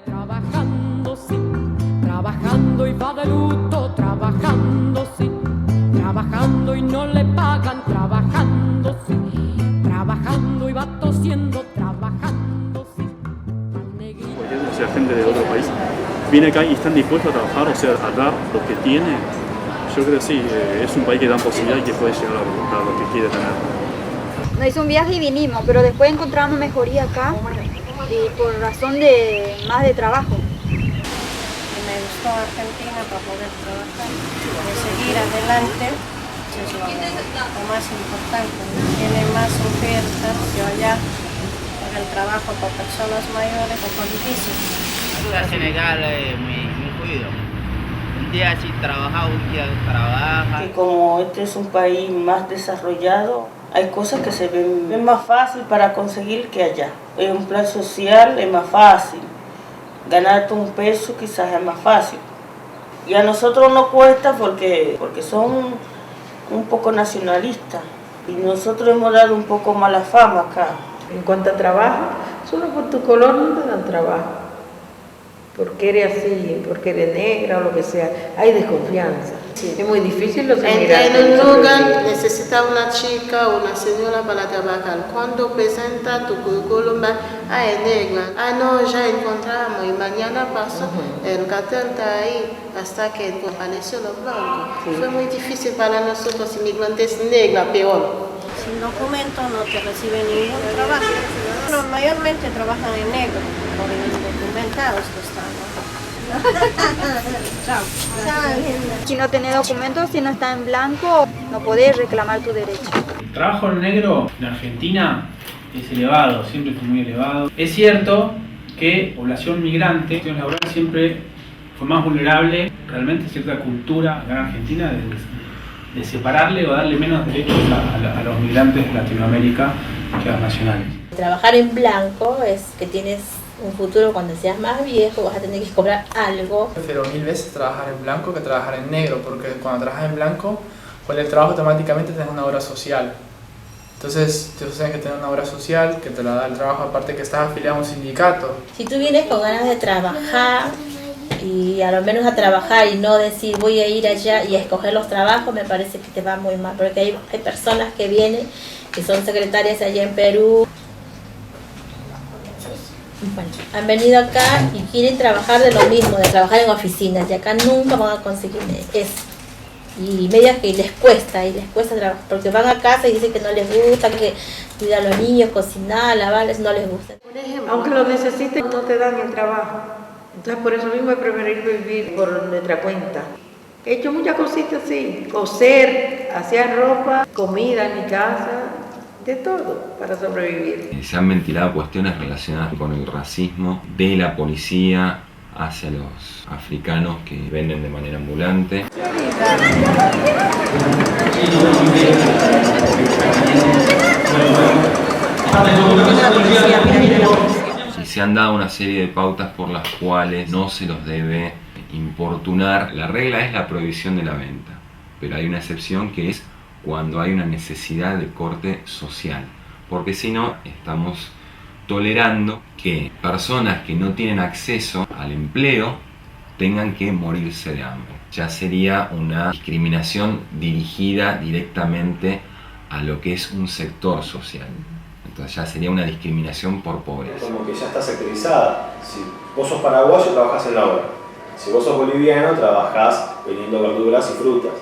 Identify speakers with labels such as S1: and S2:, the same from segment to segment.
S1: Trabajando, sí, trabajando y va de luto, trabajando, sí, trabajando y no le pagan, trabajando, sí, trabajando y va tosiendo, trabajando, sí.
S2: O sea, gente de otro país viene acá y están dispuestos a trabajar, o sea, a dar lo que tiene. Yo creo que sí, es un país que da posibilidad y que puede llegar a lo que quiere tener.
S3: Nos hizo un viaje y vinimos, pero después encontramos mejoría acá y por razón de más de trabajo.
S4: Me gustó Argentina para poder trabajar, de seguir adelante, eso es lo más importante. Tiene más ofertas que allá para el trabajo para personas mayores o con difícil.
S5: La Senegal es muy jodido. Un día sí trabaja, un día trabaja.
S6: Que como este es un país más desarrollado, hay cosas que se ven más fácil para conseguir que allá. En un plan social es más fácil. Ganarte un peso quizás es más fácil. Y a nosotros nos cuesta porque son un poco nacionalistas. Y nosotros hemos dado un poco mala fama acá.
S7: En cuanto a trabajo, solo por tu color no te dan trabajo. Porque eres así, porque eres negra o lo que sea. Hay desconfianza. Sí. Es muy difícil los inmigrantes.
S8: En un lugar necesita una chica o una señora para trabajar. Cuando presenta tu currículum, es negra. No, ya encontramos y mañana pasó. El cartel está ahí hasta que apareció los blancos. Sí. Fue muy difícil para nosotros inmigrantes negras, peor.
S4: Sin documento no te reciben ningún trabajo. Pero mayormente trabajan en negro, por indocumentados que están.
S3: Si no tenés documentos, si no está en blanco, no podés reclamar tu derecho.
S9: El trabajo en negro en Argentina es elevado, siempre fue muy elevado. Es cierto que población migrante, la laboral siempre fue más vulnerable, realmente cierta cultura acá en Argentina de separarle o darle menos derechos a los migrantes de Latinoamérica que a los nacionales.
S10: Trabajar en blanco es que tienes un futuro cuando seas más viejo, vas a tener que cobrar algo.
S11: Prefiero 1000 veces trabajar en blanco que trabajar en negro, porque cuando trabajas en blanco, con el trabajo automáticamente tienes una obra social. Entonces, tú tienes que tener una obra social que te la da el trabajo, aparte que estás afiliado a un sindicato.
S10: Si tú vienes con ganas de trabajar, y a lo menos a trabajar y no decir voy a ir allá y a escoger los trabajos, me parece que te va muy mal, porque hay personas que vienen, que son secretarias allá en Perú, bueno, han venido acá y quieren trabajar de lo mismo, de trabajar en oficinas, y acá nunca van a conseguir eso. Y medias que les cuesta trabajar, porque van a casa y dicen que no les gusta, que cuidar a los niños, cocinar, lavar, eso no les gusta.
S7: Aunque lo necesiten, no te dan el trabajo. Entonces por eso mismo he preferido vivir por nuestra cuenta. He hecho muchas cositas así, coser, hacer ropa, comida en mi casa, de todo para sobrevivir.
S12: Se han ventilado cuestiones relacionadas con el racismo de la policía hacia los africanos que venden de manera ambulante. Y se han dado una serie de pautas por las cuales no se los debe importunar. La regla es la prohibición de la venta, pero hay una excepción que es cuando hay una necesidad de corte social, porque si no estamos tolerando que personas que no tienen acceso al empleo tengan que morirse de hambre. Ya sería una discriminación dirigida directamente a lo que es un sector social. Entonces ya sería una discriminación por pobreza.
S13: Como que ya está sectorizada. Si vos sos paraguayo, trabajás en la obra. Si vos sos boliviano, trabajás vendiendo verduras y frutas.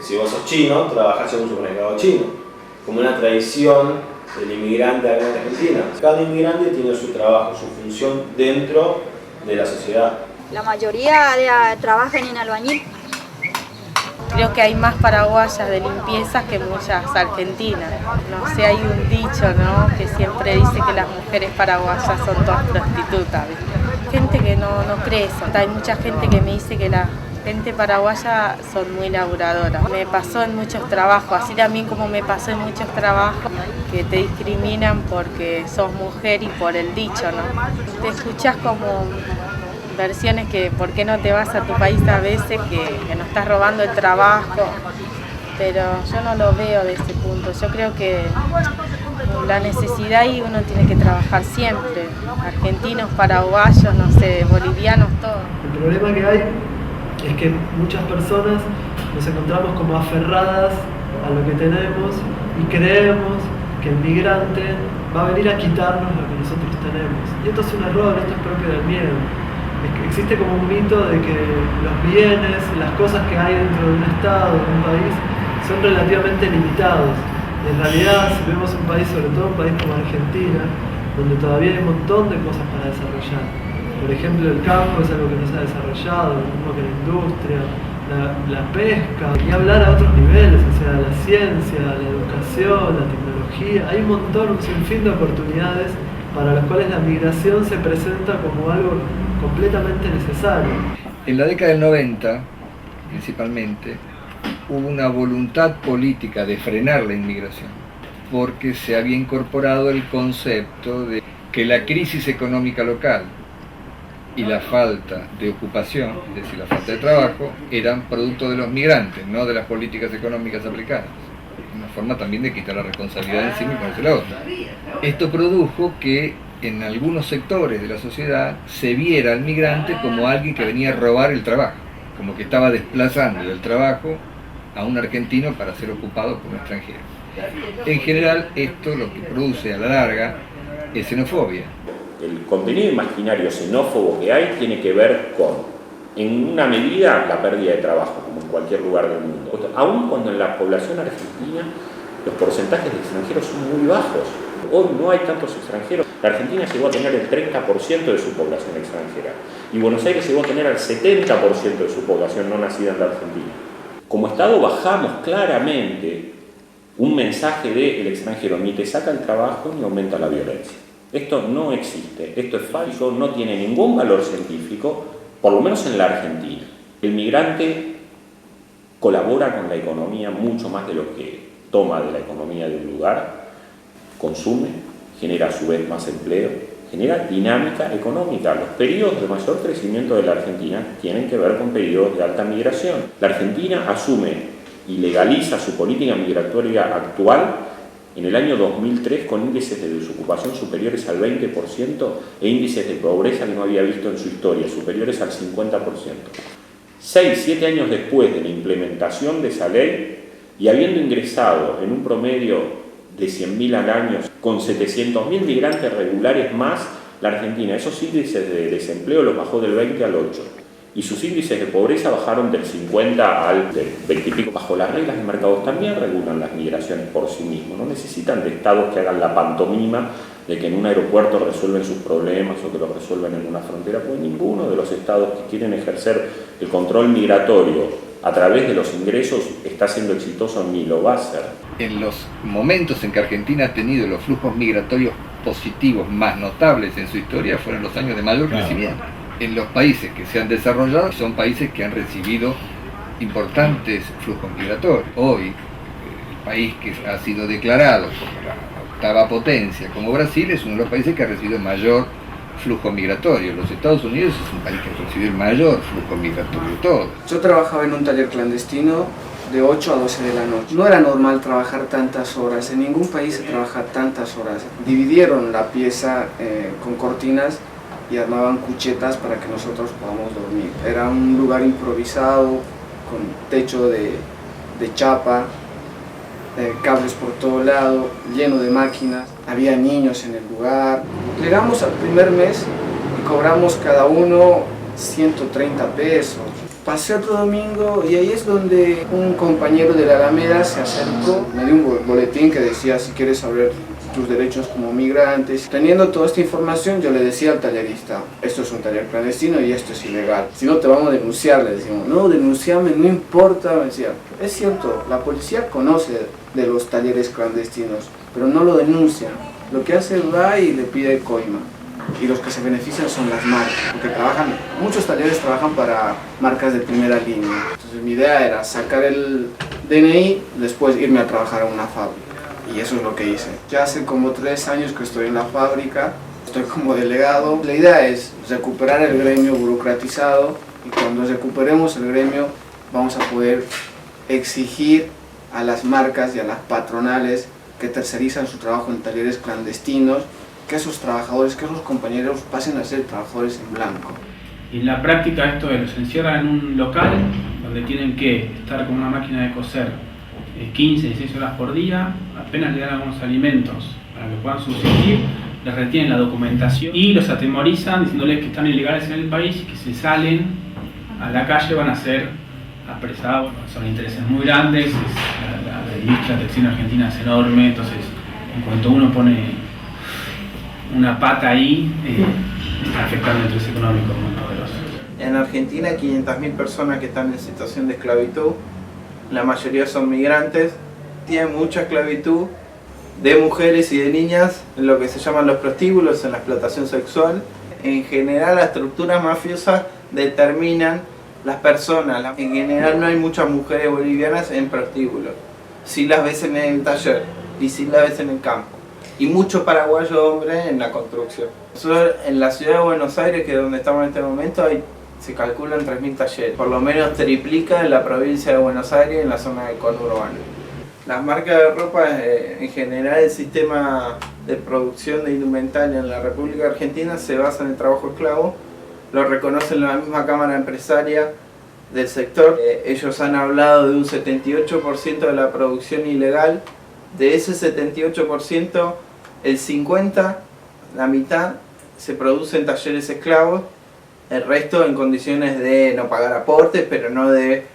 S13: Si vos sos chino, trabajás en un supermercado chino. Como una tradición del inmigrante acá en Argentina. Cada inmigrante tiene su trabajo, su función dentro de la sociedad.
S3: La mayoría trabajan en albañil.
S4: Creo que hay más paraguayas de limpieza que muchas argentinas. No sé, hay un dicho, ¿no?, que siempre dice que las mujeres paraguayas son todas prostitutas. Gente que no cree eso. Hay mucha gente que me dice que la gente paraguaya son muy laburadoras. Me pasó en muchos trabajos, así también como me pasó en muchos trabajos que te discriminan porque sos mujer y por el dicho, ¿no? Te escuchás como versiones que por qué no te vas a tu país a veces, que no estás robando el trabajo, pero yo no lo veo de ese punto. Yo creo que la necesidad y uno tiene que trabajar siempre. Argentinos, paraguayos, no sé, bolivianos, todos.
S14: El problema que hay es que muchas personas nos encontramos como aferradas a lo que tenemos y creemos que el migrante va a venir a quitarnos lo que nosotros tenemos. Y esto es un error, esto es propio del miedo. Es que existe como un mito de que los bienes, las cosas que hay dentro de un estado, de un país, son relativamente limitados. En realidad, si vemos un país, sobre todo un país como Argentina, donde todavía hay un montón de cosas para desarrollar. Por ejemplo, el campo es algo que no se ha desarrollado, lo mismo que la industria, la pesca, y hablar a otros niveles, o sea, la ciencia, la educación, la tecnología. Hay un montón, un sinfín de oportunidades para las cuales la migración se presenta como algo completamente necesario.
S15: En la década del 90, principalmente, hubo una voluntad política de frenar la inmigración, porque se había incorporado el concepto de que la crisis económica local y la falta de ocupación, es decir, la falta de trabajo, eran producto de los migrantes, no de las políticas económicas aplicadas. Una forma también de quitar la responsabilidad de encima y ponerse la otra. Esto produjo que en algunos sectores de la sociedad se viera al migrante como alguien que venía a robar el trabajo, como que estaba desplazando del trabajo a un argentino para ser ocupado por un extranjero. En general, esto lo que produce a la larga es xenofobia.
S16: El contenido imaginario xenófobo que hay tiene que ver con, en una medida, la pérdida de trabajo, como en cualquier lugar del mundo. Aun cuando en la población argentina los porcentajes de extranjeros son muy bajos. Hoy no hay tantos extranjeros. La Argentina llegó a tener el 30% de su población extranjera. Y Buenos Aires llegó a tener el 70% de su población no nacida en la Argentina. Como Estado bajamos claramente un mensaje de el extranjero ni te saca el trabajo ni aumenta la violencia. Esto no existe, esto es falso, no tiene ningún valor científico, por lo menos en la Argentina. El migrante colabora con la economía mucho más de lo que toma de la economía de un lugar, consume, genera a su vez más empleo, genera dinámica económica. Los periodos de mayor crecimiento de la Argentina tienen que ver con periodos de alta migración. La Argentina asume y legaliza su política migratoria actual en el año 2003 con índices de desocupación superiores al 20% e índices de pobreza que no había visto en su historia, superiores al 50%. 6-7 años después de la implementación de esa ley y habiendo ingresado en un promedio de 100.000 al año, con 700.000 migrantes regulares más, la Argentina esos índices de desempleo los bajó del 20 al 8. Y sus índices de pobreza bajaron del 50 al 20 y pico. Bajo las reglas de mercados también regulan las migraciones por sí mismos. No necesitan de estados que hagan la pantomima de que en un aeropuerto resuelven sus problemas o que los resuelven en una frontera, pues ninguno de los estados que quieren ejercer el control migratorio a través de los ingresos está siendo exitoso ni lo va a ser.
S15: En los momentos en que Argentina ha tenido los flujos migratorios positivos más notables en su historia fueron los años de mayor crecimiento. En los países que se han desarrollado son países que han recibido importantes flujos migratorios. Hoy, el país que ha sido declarado como la octava potencia, como Brasil, es uno de los países que ha recibido mayor flujo migratorio. Los Estados Unidos es un país que ha recibido el mayor flujo migratorio de todos.
S17: Yo trabajaba en un taller clandestino de 8 a 12 de la noche. No era normal trabajar tantas horas, en ningún país se trabaja tantas horas. Dividieron la pieza con cortinas y armaban cuchetas para que nosotros podamos dormir. Era un lugar improvisado, con techo de chapa, cables por todo lado, lleno de máquinas. Había niños en el lugar. Llegamos al primer mes y cobramos cada uno 130 pesos. Pasé otro domingo y ahí es donde un compañero de la Alameda se acercó, me dio un boletín que decía si quieres saber tus derechos como migrantes. Teniendo toda esta información, yo le decía al tallerista, esto es un taller clandestino y esto es ilegal. Si no te vamos a denunciar, le decimos, no, denunciame, no importa. Me decía, es cierto, la policía conoce de los talleres clandestinos, pero no lo denuncian. Lo que hace va y le pide coima. Y los que se benefician son las marcas, porque muchos talleres trabajan para marcas de primera línea. Entonces mi idea era sacar el DNI, después irme a trabajar a una fábrica. Y eso es lo que hice. Ya hace como 3 años que estoy en la fábrica, estoy como delegado. La idea es recuperar el gremio burocratizado y cuando recuperemos el gremio vamos a poder exigir a las marcas y a las patronales que tercerizan su trabajo en talleres clandestinos, que esos trabajadores, que esos compañeros pasen a ser trabajadores en blanco.
S9: Y en la práctica esto es, los encierran en un local donde tienen que estar con una máquina de coser 15, 16 horas por día, apenas le dan algunos alimentos para que puedan subsistir, les retienen la documentación y los atemorizan diciéndoles que están ilegales en el país y que si salen a la calle van a ser apresados. Son intereses muy grandes, la industria textil argentina es enorme, entonces en cuanto uno pone una pata ahí, está afectando el interés económico muy poderoso.
S18: En Argentina hay 500.000 personas que están en situación de esclavitud, la mayoría son migrantes, tienen mucha esclavitud de mujeres y de niñas en lo que se llaman los prostíbulos, en la explotación sexual. En general las estructuras mafiosas determinan las personas, en general no hay muchas mujeres bolivianas en prostíbulos, sí las ves en el taller y sí las ves en el campo. Y mucho paraguayo hombre en la construcción. Nosotros en la ciudad de Buenos Aires, que es donde estamos en este momento, se calculan 3.000 talleres. Por lo menos triplica en la provincia de Buenos Aires, en la zona del conurbano. Las marcas de ropa, en general el sistema de producción de indumentaria en la República Argentina se basa en el trabajo esclavo. Lo reconocen la misma Cámara Empresaria del sector. Ellos han hablado de un 78% de la producción ilegal. De ese 78%, el 50%, la mitad, se produce en talleres esclavos, el resto en condiciones de no pagar aportes, pero no de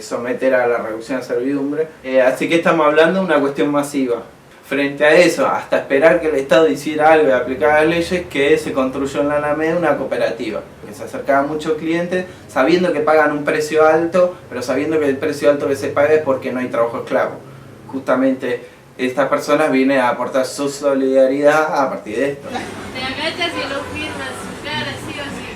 S18: someter a la reducción de servidumbre. Así que estamos hablando de una cuestión masiva. Frente a eso, hasta esperar que el Estado hiciera algo y aplicara las leyes, que se construyó en la Alameda una cooperativa, que se acercaba a muchos clientes, sabiendo que pagan un precio alto, pero sabiendo que el precio alto que se paga es porque no hay trabajo esclavo. Justamente estas personas vienen a aportar su solidaridad a partir de esto.
S19: Te agachas y lo firmas, su cara, sí o sí.